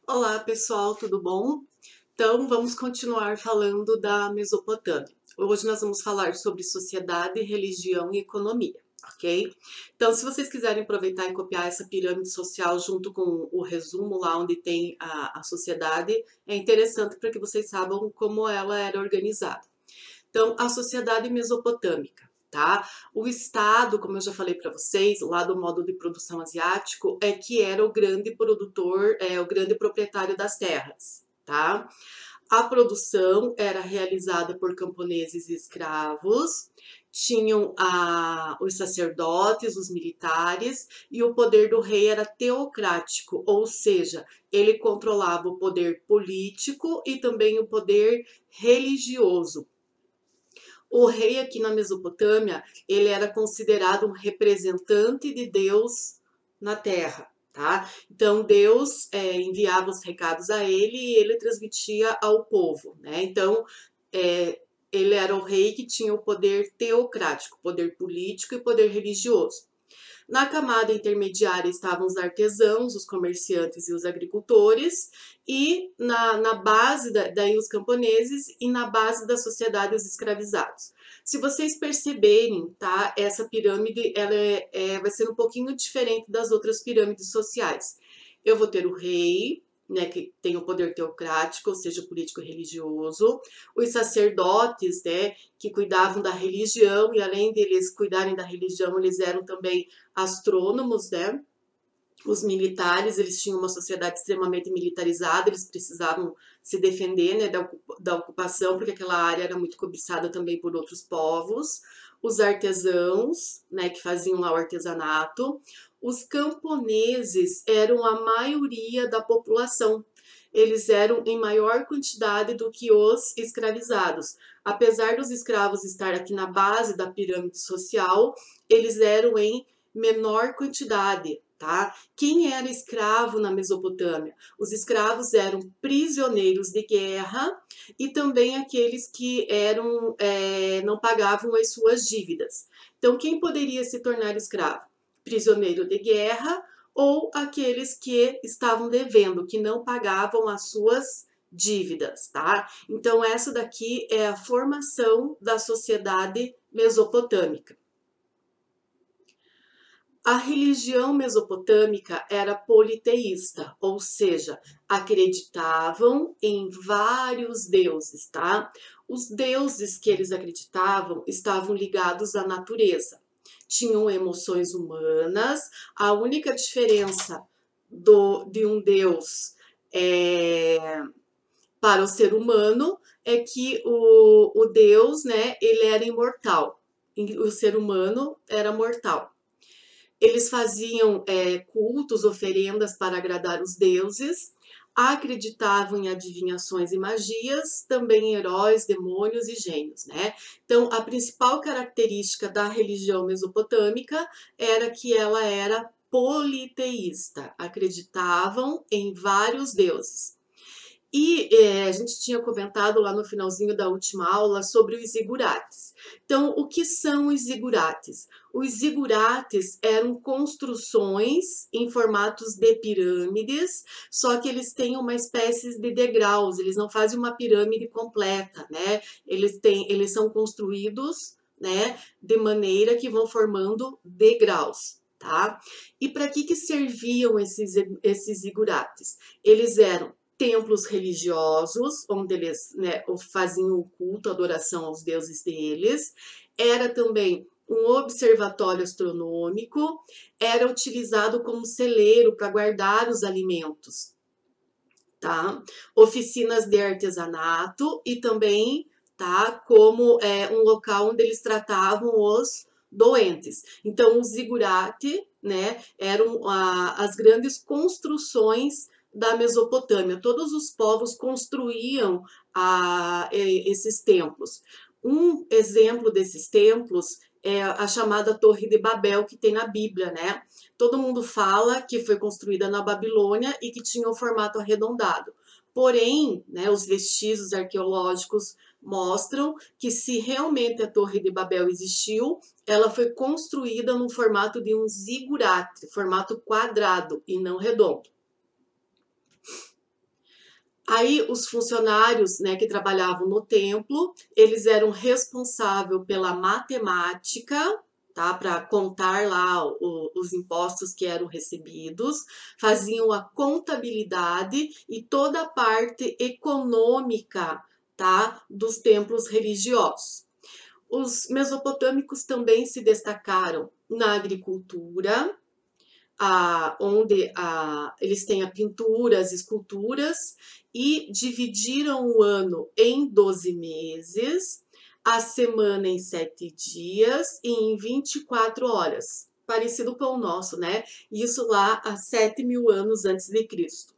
Olá pessoal, tudo bom? Então vamos continuar falando da Mesopotâmia. Hoje nós vamos falar sobre sociedade, religião e economia, ok? Então, se vocês quiserem aproveitar e copiar essa pirâmide social junto com o resumo lá onde tem a sociedade, é interessante para que vocês saibam como ela era organizada. Então, a sociedade mesopotâmica, tá? O Estado, como eu já falei para vocês, lá do modo de produção asiático, é que era o grande produtor, o grande proprietário das terras, tá? A produção era realizada por camponeses e escravos, tinham os sacerdotes, os militares, e o poder do rei era teocrático, ou seja, ele controlava o poder político e também o poder religioso. O rei aqui na Mesopotâmia, ele era considerado um representante de Deus na terra, tá? Então Deus enviava os recados a ele e ele transmitia ao povo, né? Então ele era o rei que tinha o poder teocrático, poder político e poder religioso. Na camada intermediária estavam os artesãos, os comerciantes e os agricultores, e na base, daí os camponeses, e na base da sociedade os escravizados. Se vocês perceberem, tá, essa pirâmide ela vai ser um pouquinho diferente das outras pirâmides sociais. Eu vou ter o rei, né, que tem o poder teocrático, ou seja, político e religioso, os sacerdotes, né, que cuidavam da religião, e além deles cuidarem da religião, eles eram também astrônomos, né? Os militares, eles tinham uma sociedade extremamente militarizada, eles precisavam se defender, né, da ocupação, porque aquela área era muito cobiçada também por outros povos. Os artesãos, né, que faziam lá o artesanato. Os camponeses eram a maioria da população. Eles eram em maior quantidade do que os escravizados. Apesar dos escravos estar aqui na base da pirâmide social, eles eram em menor quantidade, tá? Quem era escravo na Mesopotâmia? Os escravos eram prisioneiros de guerra e também aqueles que não pagavam as suas dívidas. Então, quem poderia se tornar escravo? Prisioneiro de guerra ou aqueles que estavam devendo, que não pagavam as suas dívidas, tá? Então, essa daqui é a formação da sociedade mesopotâmica. A religião mesopotâmica era politeísta, ou seja, acreditavam em vários deuses, tá? Os deuses que eles acreditavam estavam ligados à natureza, tinham emoções humanas. A única diferença de um deus para o ser humano é que o deus, né, ele era imortal, o ser humano era mortal. Eles faziam cultos, oferendas para agradar os deuses, acreditavam em adivinhações e magias, também em heróis, demônios e gênios, né? Então, a principal característica da religião mesopotâmica era que ela era politeísta, acreditavam em vários deuses. E a gente tinha comentado lá no finalzinho da última aula sobre os zigurates. Então, o que são os zigurates? Os zigurates eram construções em formatos de pirâmides, só que eles têm uma espécie de degraus, eles não fazem uma pirâmide completa, né? Eles são construídos, né, de maneira que vão formando degraus, tá? E para que serviam esses zigurates? Eles eram templos religiosos, onde eles, né, faziam o culto, a adoração aos deuses deles. Era também um observatório astronômico, era utilizado como celeiro para guardar os alimentos, tá? Oficinas de artesanato e também, tá, como um local onde eles tratavam os doentes. Então, o zigurate, né, eram as grandes construções da Mesopotâmia. Todos os povos construíam esses templos. Um exemplo desses templos é a chamada Torre de Babel, que tem na Bíblia, né? Todo mundo fala que foi construída na Babilônia e que tinha um formato arredondado. Porém, né, os vestígios arqueológicos mostram que se realmente a Torre de Babel existiu, ela foi construída no formato de um zigurate, formato quadrado e não redondo. Aí os funcionários, né, que trabalhavam no templo, eles eram responsáveis pela matemática, tá, para contar lá os impostos que eram recebidos, faziam a contabilidade e toda a parte econômica, tá, dos templos religiosos. Os mesopotâmicos também se destacaram na agricultura, onde eles têm a pintura, as esculturas, e dividiram o ano em 12 meses, a semana em 7 dias e em 24 horas. Parecido com o nosso, né? Isso lá há 7.000 anos antes de Cristo.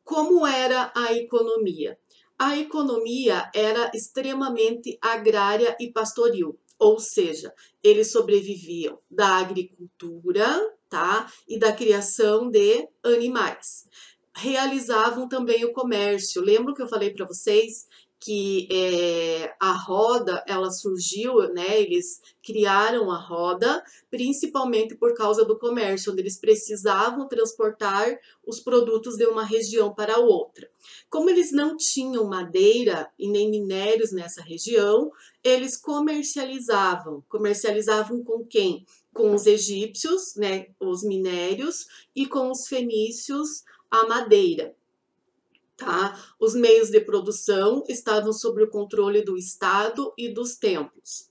Como era a economia? A economia era extremamente agrária e pastoril, ou seja, eles sobreviviam da agricultura, tá? E da criação de animais. Realizavam também o comércio. Lembro que eu falei para vocês que a roda, ela surgiu, né? Eles criaram a roda, principalmente por causa do comércio, onde eles precisavam transportar os produtos de uma região para outra. Como eles não tinham madeira e nem minérios nessa região, eles comercializavam. Comercializavam com quem? Com os egípcios, né, os minérios, e com os fenícios, a madeira. Tá? Os meios de produção estavam sob o controle do Estado e dos templos.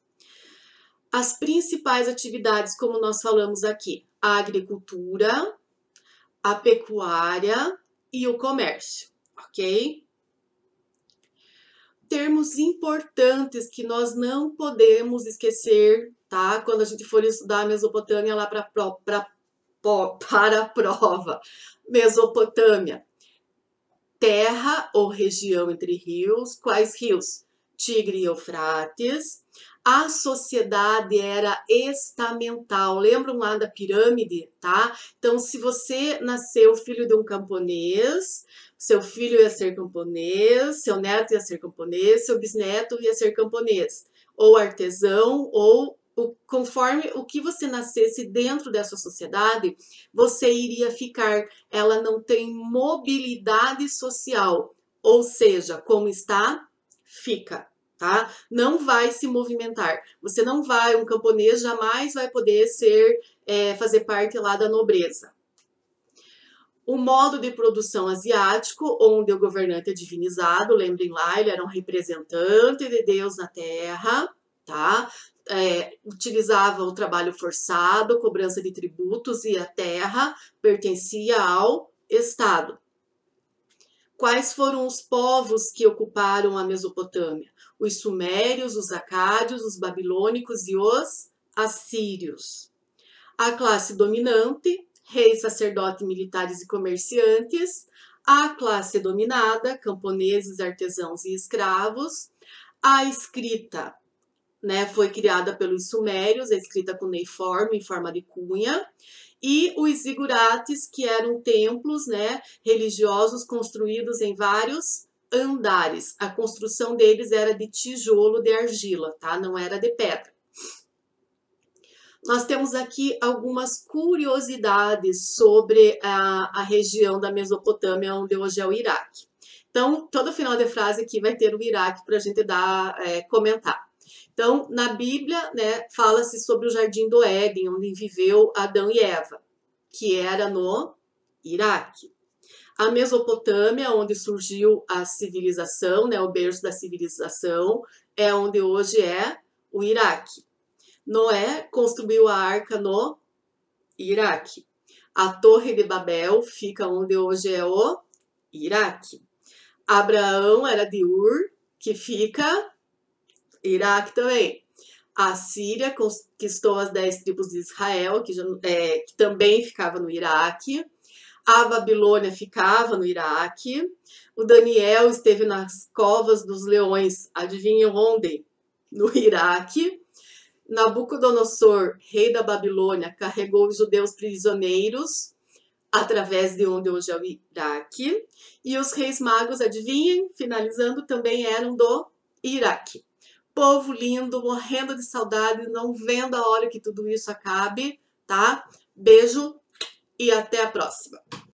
As principais atividades, como nós falamos aqui, a agricultura, a pecuária e o comércio, ok? Termos importantes que nós não podemos esquecer, tá? Quando a gente for estudar a Mesopotâmia lá para a prova. Mesopotâmia, terra ou região entre rios. Quais rios? Tigre e Eufrates. A sociedade era estamental. Lembram lá da pirâmide, tá? Então, se você nasceu filho de um camponês, seu filho ia ser camponês, seu neto ia ser camponês, seu bisneto ia ser camponês, ou artesão, ou conforme o que você nascesse dentro dessa sociedade, você iria ficar. Ela não tem mobilidade social, ou seja, como está, fica. Tá? Não vai se movimentar. Você não vai, um camponês jamais vai poder fazer parte lá da nobreza. O modo de produção asiático, onde o governante é divinizado, lembrem lá, ele era um representante de Deus na Terra, tá? Utilizava o trabalho forçado, cobrança de tributos, e a terra pertencia ao Estado. Quais foram os povos que ocuparam a Mesopotâmia? Os sumérios, os acádios, os babilônicos e os assírios. A classe dominante, reis, sacerdotes, militares e comerciantes. A classe dominada, camponeses, artesãos e escravos. A escrita, né, foi criada pelos sumérios, a escrita cuneiforme, em forma de cunha. E os zigurates, que eram templos, né, religiosos construídos em vários andares. A construção deles era de tijolo de argila, tá? Não era de pedra. Nós temos aqui algumas curiosidades sobre a região da Mesopotâmia, onde hoje é o Iraque. Então, todo final de frase aqui vai ter o Iraque para a gente comentar. Então, na Bíblia, né, fala-se sobre o Jardim do Éden, onde viveu Adão e Eva, que era no Iraque. A Mesopotâmia, onde surgiu a civilização, né, o berço da civilização, é onde hoje é o Iraque. Noé construiu a arca no Iraque. A Torre de Babel fica onde hoje é o Iraque. Abraão era de Ur, que fica Iraque também. A Síria conquistou as 10 tribos de Israel, que também ficava no Iraque. A Babilônia ficava no Iraque. O Daniel esteve nas covas dos leões. Adivinha onde? No Iraque. Nabucodonosor, rei da Babilônia, carregou os judeus prisioneiros através de onde hoje é o Iraque. E os reis magos, adivinhem, finalizando, também eram do Iraque. Povo lindo, morrendo de saudade, não vendo a hora que tudo isso acabe, tá? Beijo e até a próxima.